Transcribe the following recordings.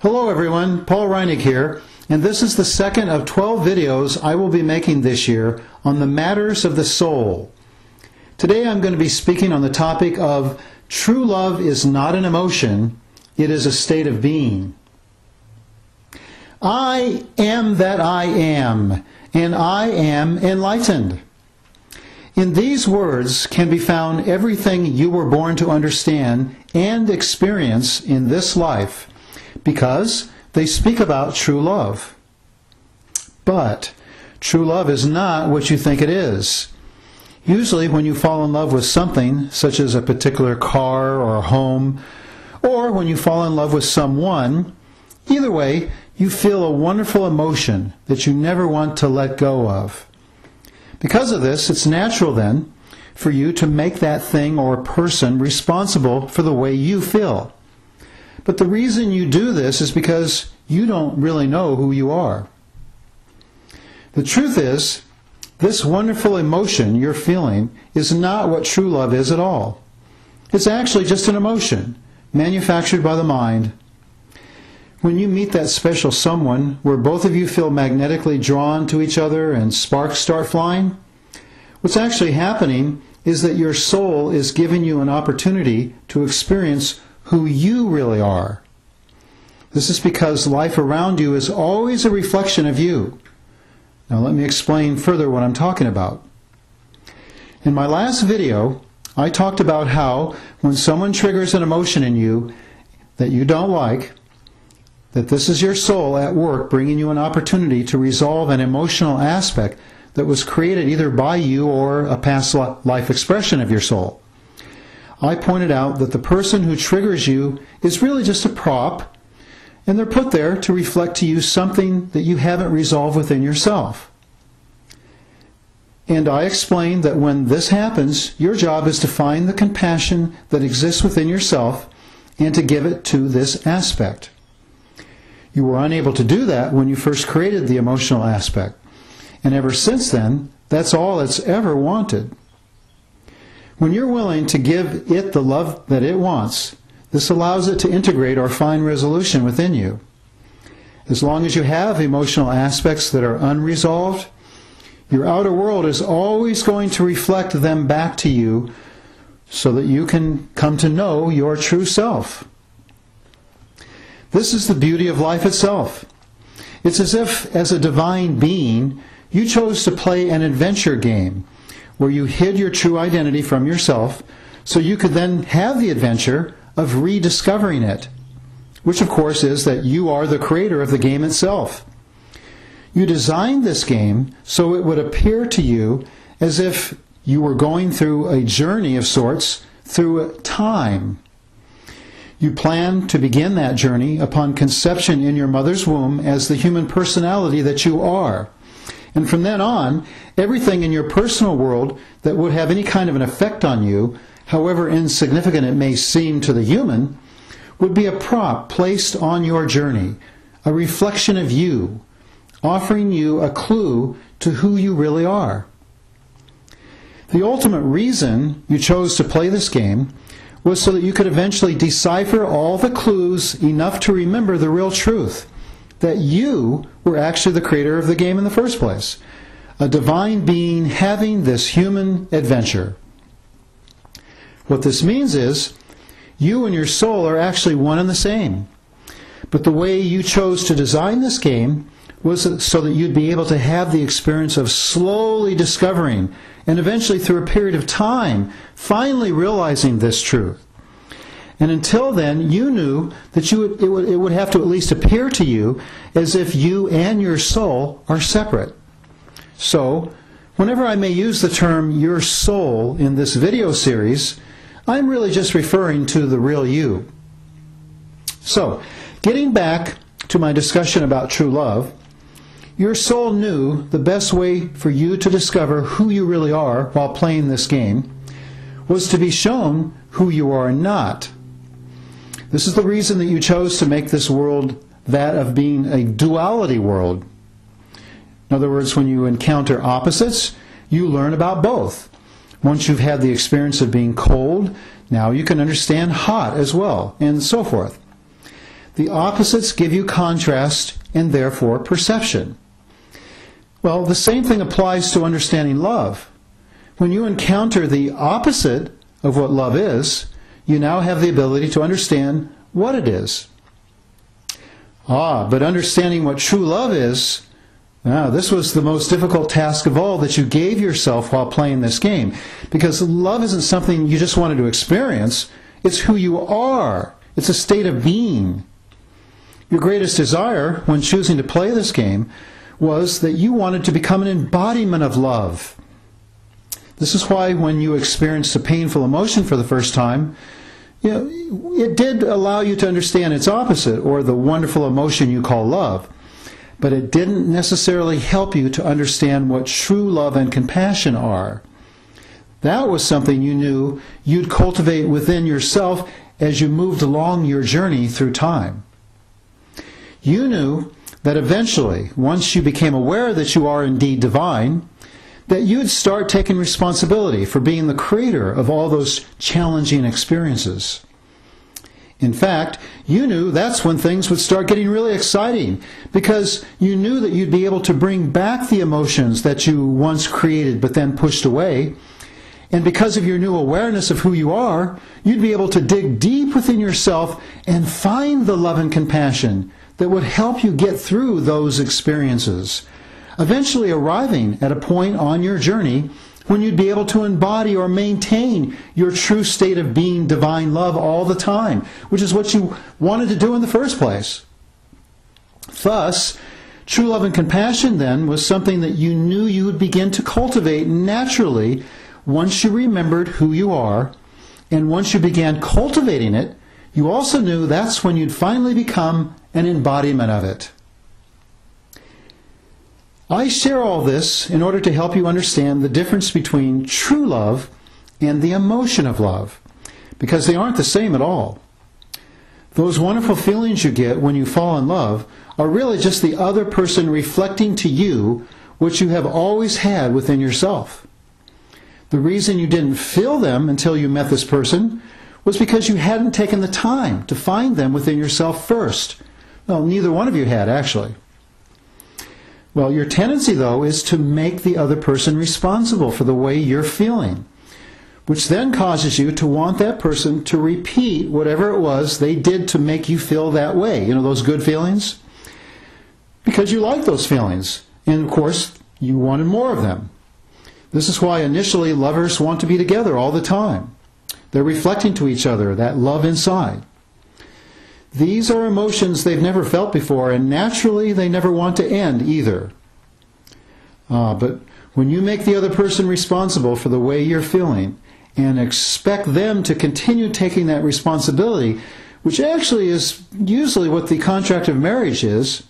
Hello everyone, Paul Reinig here, and this is the second of 12 videos I will be making this year on the matters of the soul. Today I'm going to be speaking on the topic of true love is not an emotion, it is a state of being. I am that I am, and I am enlightened. In these words can be found everything you were born to understand and experience in this life, because they speak about true love. But true love is not what you think it is. Usually when you fall in love with something, such as a particular car or a home, or when you fall in love with someone, either way, you feel a wonderful emotion that you never want to let go of. Because of this, it's natural then for you to make that thing or person responsible for the way you feel. But the reason you do this is because you don't really know who you are. The truth is, this wonderful emotion you're feeling is not what true love is at all. It's actually just an emotion, manufactured by the mind. When you meet that special someone where both of you feel magnetically drawn to each other and sparks start flying, what's actually happening is that your soul is giving you an opportunity to experience who you really are. This is because life around you is always a reflection of you. Now let me explain further what I'm talking about. In my last video, I talked about how when someone triggers an emotion in you that you don't like, that this is your soul at work bringing you an opportunity to resolve an emotional aspect that was created either by you or a past life expression of your soul. I pointed out that the person who triggers you is really just a prop, and they're put there to reflect to you something that you haven't resolved within yourself. And I explained that when this happens, your job is to find the compassion that exists within yourself and to give it to this aspect. You were unable to do that when you first created the emotional aspect, and ever since then, that's all it's ever wanted. When you're willing to give it the love that it wants, this allows it to integrate or find resolution within you. As long as you have emotional aspects that are unresolved, your outer world is always going to reflect them back to you so that you can come to know your true self. This is the beauty of life itself. It's as if, as a divine being, you chose to play an adventure game where you hid your true identity from yourself so you could then have the adventure of rediscovering it, which of course is that you are the creator of the game itself. You designed this game so it would appear to you as if you were going through a journey of sorts through time. You plan to begin that journey upon conception in your mother's womb as the human personality that you are. And from then on, everything in your personal world that would have any kind of an effect on you, however insignificant it may seem to the human, would be a prop placed on your journey, a reflection of you, offering you a clue to who you really are. The ultimate reason you chose to play this game was so that you could eventually decipher all the clues enough to remember the real truth, that you were actually the creator of the game in the first place, a divine being having this human adventure. What this means is, you and your soul are actually one and the same. But the way you chose to design this game was so that you'd be able to have the experience of slowly discovering, and eventually through a period of time, finally realizing this truth. And until then, you knew that it would have to at least appear to you as if you and your soul are separate. So, whenever I may use the term your soul in this video series, I'm really just referring to the real you. So, getting back to my discussion about true love, your soul knew the best way for you to discover who you really are while playing this game was to be shown who you are not. This is the reason that you chose to make this world that of being a duality world. In other words, when you encounter opposites, you learn about both. Once you've had the experience of being cold, now you can understand hot as well, and so forth. The opposites give you contrast and therefore perception. Well, the same thing applies to understanding love. When you encounter the opposite of what love is, you now have the ability to understand what it is. But understanding what true love is, this was the most difficult task of all that you gave yourself while playing this game. Because love isn't something you just wanted to experience, it's who you are. It's a state of being. Your greatest desire when choosing to play this game was that you wanted to become an embodiment of love. This is why when you experienced a painful emotion for the first time, it did allow you to understand its opposite, or the wonderful emotion you call love. But it didn't necessarily help you to understand what true love and compassion are. That was something you knew you'd cultivate within yourself as you moved along your journey through time. You knew that eventually, once you became aware that you are indeed divine, that you'd start taking responsibility for being the creator of all those challenging experiences. In fact, you knew that's when things would start getting really exciting, because you knew that you'd be able to bring back the emotions that you once created but then pushed away. And because of your new awareness of who you are, you'd be able to dig deep within yourself and find the love and compassion that would help you get through those experiences, eventually arriving at a point on your journey when you'd be able to embody or maintain your true state of being divine love all the time, which is what you wanted to do in the first place. Thus, true love and compassion then was something that you knew you would begin to cultivate naturally once you remembered who you are, and once you began cultivating it, you also knew that's when you'd finally become an embodiment of it. I share all this in order to help you understand the difference between true love and the emotion of love, because they aren't the same at all. Those wonderful feelings you get when you fall in love are really just the other person reflecting to you what you have always had within yourself. The reason you didn't feel them until you met this person was because you hadn't taken the time to find them within yourself first. Well, neither one of you had, actually. Well, your tendency, though, is to make the other person responsible for the way you're feeling, which then causes you to want that person to repeat whatever it was they did to make you feel that way. You know, those good feelings? Because you like those feelings. And, of course, you wanted more of them. This is why initially lovers want to be together all the time. They're reflecting to each other that love inside. These are emotions they've never felt before, and naturally they never want to end either. But when you make the other person responsible for the way you're feeling and expect them to continue taking that responsibility, which actually is usually what the contract of marriage is,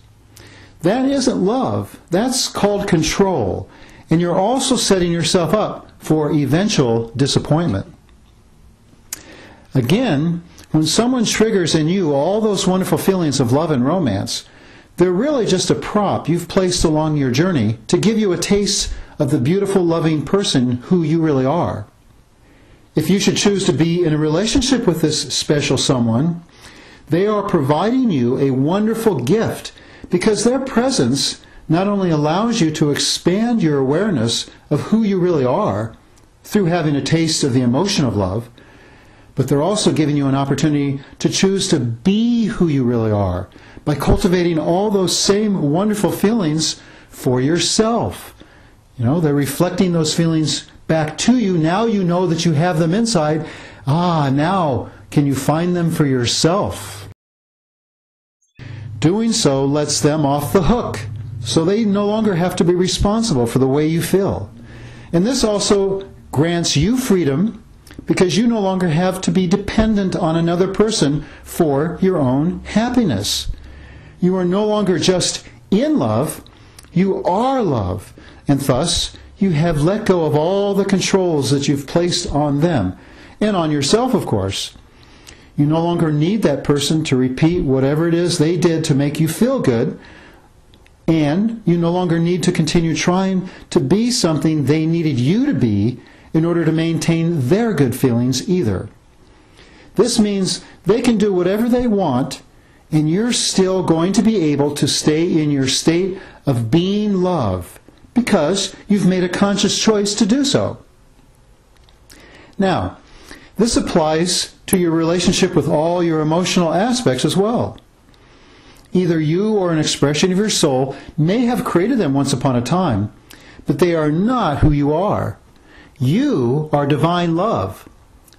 that isn't love. That's called control. And you're also setting yourself up for eventual disappointment. Again, when someone triggers in you all those wonderful feelings of love and romance, they're really just a prop you've placed along your journey to give you a taste of the beautiful, loving person who you really are. If you should choose to be in a relationship with this special someone, they are providing you a wonderful gift, because their presence not only allows you to expand your awareness of who you really are through having a taste of the emotion of love, but they're also giving you an opportunity to choose to be who you really are by cultivating all those same wonderful feelings for yourself. You know, they're reflecting those feelings back to you. Now you know that you have them inside. Now can you find them for yourself? Doing so lets them off the hook, so they no longer have to be responsible for the way you feel. And this also grants you freedom, because you no longer have to be dependent on another person for your own happiness. You are no longer just in love, you are love, and thus you have let go of all the controls that you've placed on them, and on yourself, of course. You no longer need that person to repeat whatever it is they did to make you feel good, and you no longer need to continue trying to be something they needed you to be in order to maintain their good feelings either. This means they can do whatever they want and you're still going to be able to stay in your state of being love because you've made a conscious choice to do so. Now, this applies to your relationship with all your emotional aspects as well. Either you or an expression of your soul may have created them once upon a time, but they are not who you are. You are divine love.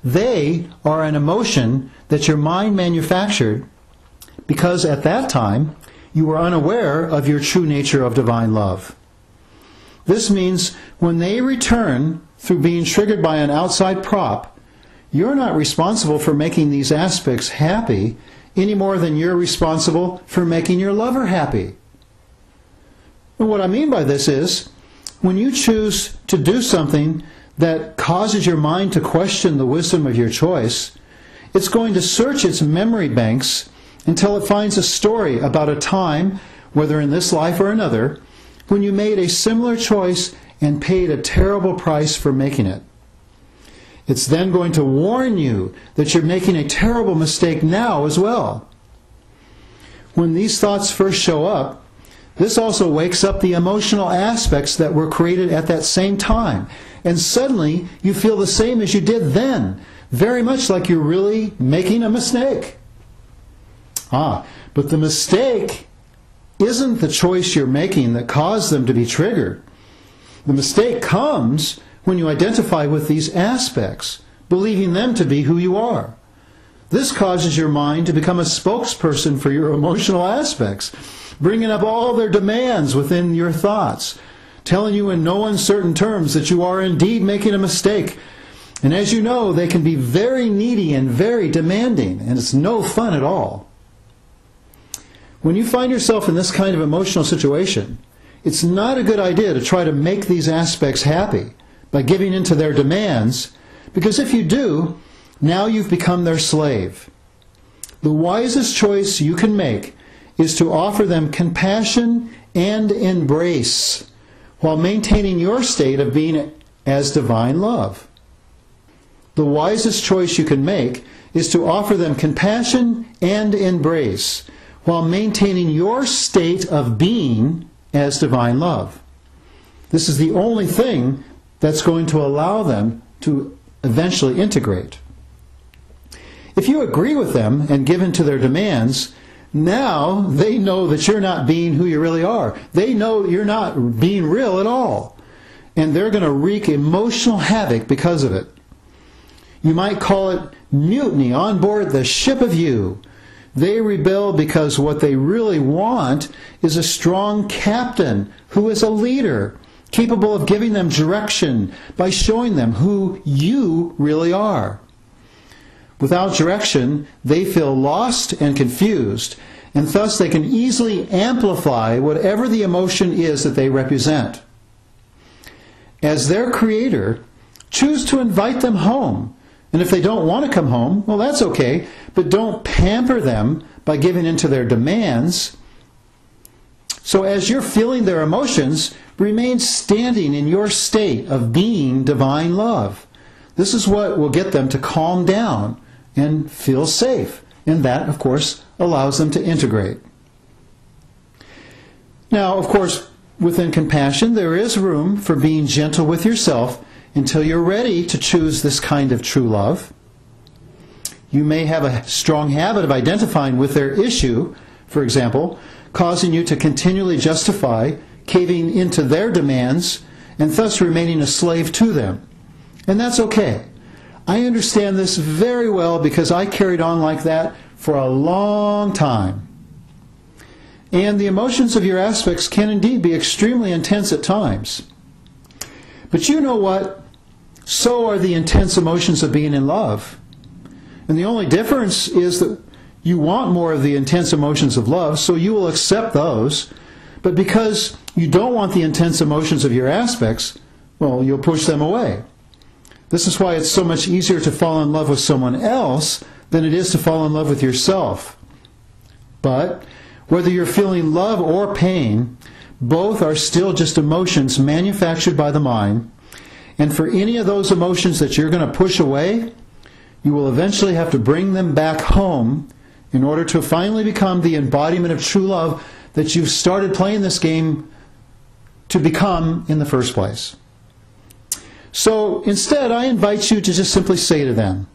They are an emotion that your mind manufactured because at that time you were unaware of your true nature of divine love. This means when they return through being triggered by an outside prop, you're not responsible for making these aspects happy any more than you're responsible for making your lover happy. And what I mean by this is, when you choose to do something that causes your mind to question the wisdom of your choice, it's going to search its memory banks until it finds a story about a time, whether in this life or another, when you made a similar choice and paid a terrible price for making it. It's then going to warn you that you're making a terrible mistake now as well. When these thoughts first show up, this also wakes up the emotional aspects that were created at that same time. And suddenly you feel the same as you did then, very much like you're really making a mistake. But the mistake isn't the choice you're making that caused them to be triggered. The mistake comes when you identify with these aspects, believing them to be who you are. This causes your mind to become a spokesperson for your emotional aspects, bringing up all their demands within your thoughts, telling you in no uncertain terms that you are indeed making a mistake. And as you know, they can be very needy and very demanding, and it's no fun at all. When you find yourself in this kind of emotional situation, it's not a good idea to try to make these aspects happy by giving in to their demands, because if you do, now you've become their slave. The wisest choice you can make is to offer them compassion and embrace while maintaining your state of being as divine love. The wisest choice you can make is to offer them compassion and embrace while maintaining your state of being as divine love. This is the only thing that's going to allow them to eventually integrate. If you agree with them and give in to their demands, now they know that you're not being who you really are. They know you're not being real at all. And they're going to wreak emotional havoc because of it. You might call it mutiny on board the ship of you. They rebel because what they really want is a strong captain who is a leader, capable of giving them direction by showing them who you really are. Without direction, they feel lost and confused, and thus they can easily amplify whatever the emotion is that they represent. As their creator, choose to invite them home. And if they don't want to come home, well, that's okay, but don't pamper them by giving in to their demands. So as you're feeling their emotions, remain standing in your state of being divine love. This is what will get them to calm down and feel safe. And that, of course, allows them to integrate. Now, of course, within compassion, there is room for being gentle with yourself until you're ready to choose this kind of true love. You may have a strong habit of identifying with their issue, for example, causing you to continually justify caving into their demands and thus remaining a slave to them. And that's okay. I understand this very well because I carried on like that for a long time. And the emotions of your aspects can indeed be extremely intense at times. But you know what? So are the intense emotions of being in love. And the only difference is that you want more of the intense emotions of love, so you will accept those. But because you don't want the intense emotions of your aspects, well, you'll push them away. This is why it's so much easier to fall in love with someone else than it is to fall in love with yourself. But whether you're feeling love or pain, both are still just emotions manufactured by the mind. And for any of those emotions that you're going to push away, you will eventually have to bring them back home in order to finally become the embodiment of true love that you've started playing this game to become in the first place. So instead, I invite you to just simply say to them,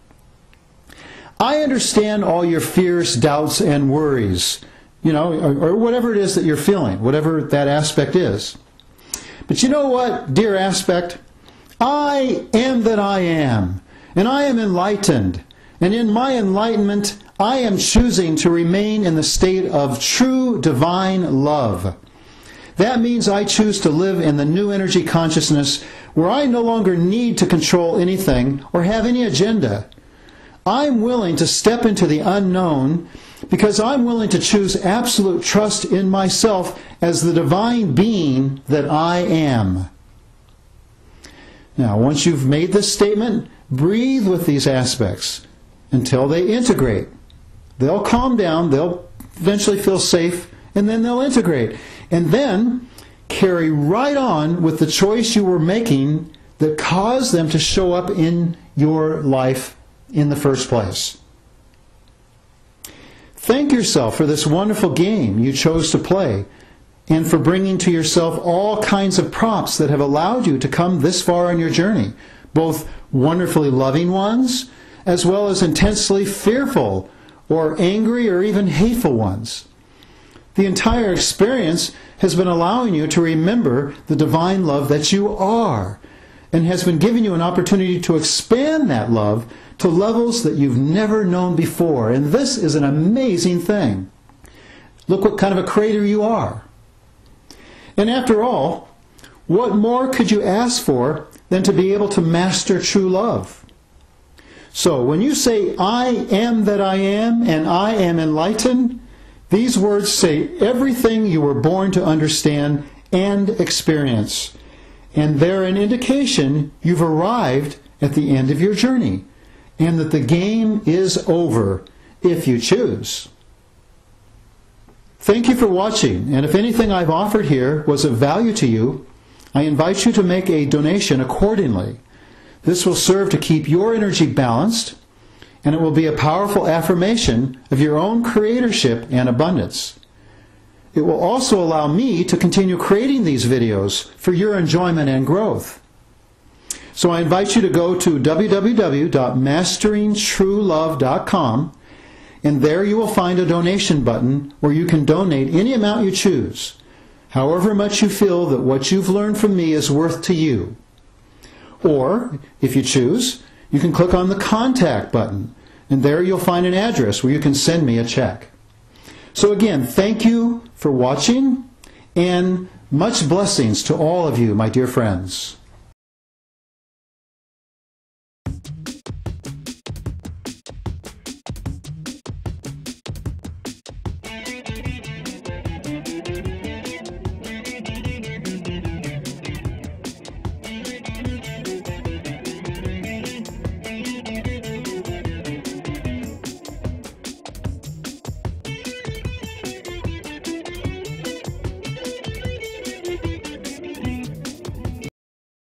I understand all your fears, doubts, and worries, or whatever it is that you're feeling, whatever that aspect is. But you know what, dear aspect? I am that I am, and I am enlightened. And in my enlightenment, I am choosing to remain in the state of true divine love. That means I choose to live in the new energy consciousness where I no longer need to control anything or have any agenda. I'm willing to step into the unknown because I'm willing to choose absolute trust in myself as the divine being that I am. Now, once you've made this statement, breathe with these aspects until they integrate. They'll calm down, they'll eventually feel safe, and then they'll integrate. And then carry right on with the choice you were making that caused them to show up in your life in the first place. Thank yourself for this wonderful game you chose to play and for bringing to yourself all kinds of props that have allowed you to come this far on your journey, both wonderfully loving ones as well as intensely fearful or angry or even hateful ones. The entire experience has been allowing you to remember the divine love that you are, and has been giving you an opportunity to expand that love to levels that you've never known before. And this is an amazing thing. Look what kind of a creator you are. And after all, what more could you ask for than to be able to master true love? So when you say, I am that I am, and I am enlightened, these words say everything you were born to understand and experience. And they're an indication you've arrived at the end of your journey, and that the game is over, if you choose. Thank you for watching, and if anything I've offered here was of value to you, I invite you to make a donation accordingly. This will serve to keep your energy balanced, and it will be a powerful affirmation of your own creatorship and abundance. It will also allow me to continue creating these videos for your enjoyment and growth. So I invite you to go to www.masteringtruelove.com, and there you will find a donation button where you can donate any amount you choose, however much you feel that what you've learned from me is worth to you. Or, if you choose, you can click on the Contact button, and there you'll find an address where you can send me a check. So again, thank you for watching, and much blessings to all of you, my dear friends.